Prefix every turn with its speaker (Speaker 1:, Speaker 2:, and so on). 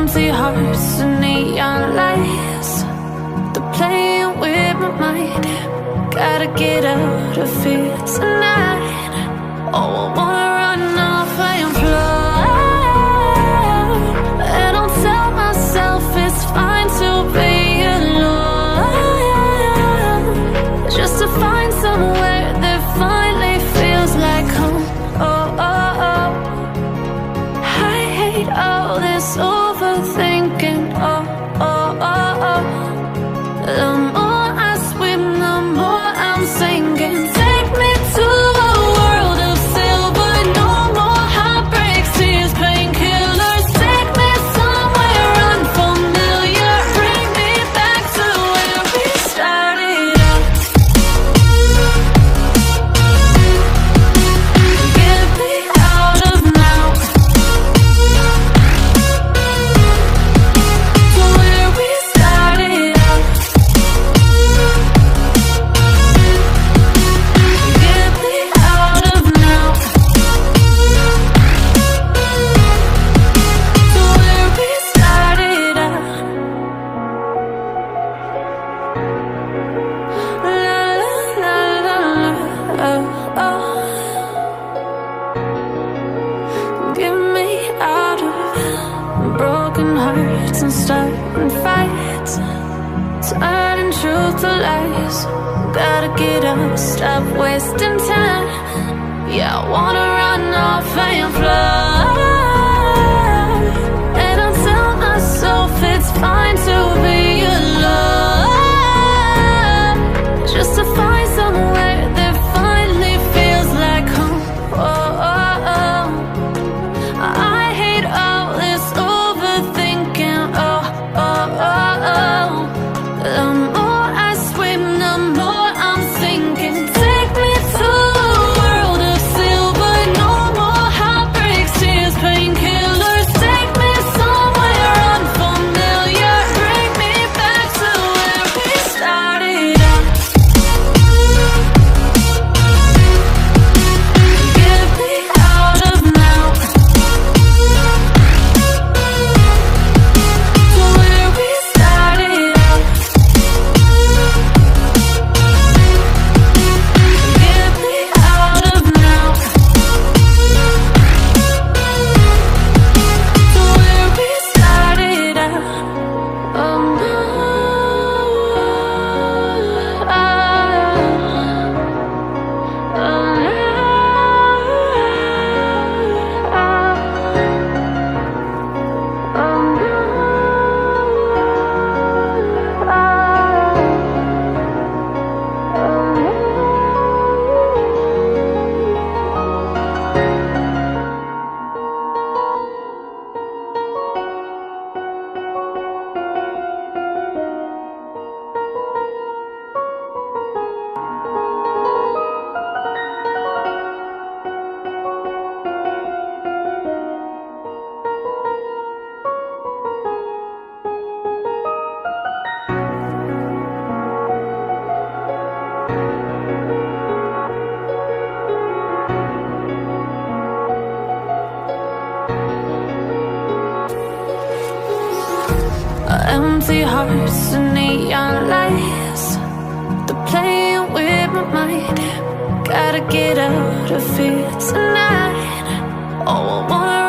Speaker 1: Empty hearts and neon lights, they're playing with my mind. Gotta get out of here tonight. Oh, I wanna run off and fly, and I'll tell myself it's fine to be alone, just to find somewhere that finally feels like home. Oh, oh, oh. I hate all this overthinking. Oh, oh, oh, oh. The more I swim, the more I'm sinking. Take me to a world of silver. No more heartbreaks, tears, painkillers. Take me somewhere unfamiliar. Bring me back to where we started out. Get me out of now, to where we started out. Get me out of now, to where we started out. La la la la la, oh, oh. Get me out of broken hearts and starting fights, turning truth to lies. Gotta get up, stop wasting time. Yeah, I wanna run off and fly, and I'll tell myself it's fine to be alone, just to find somewhere that finally feels like home. Oh, oh, oh. I hate all this overthinking. Oh, oh, oh, oh. The more I swim, the more I'm sinking. Take me to a world of silver. No more heartbreaks, tears, painkillers. Take me somewhere unfamiliar. Bring me back to where we started out. Get me out of now, to where we started out. Get me out of now, to where we started out. Oh, no. Oh, empty hearts and neon lights, they're playing with my mind. Gotta get out of here tonight. Oh, I wanna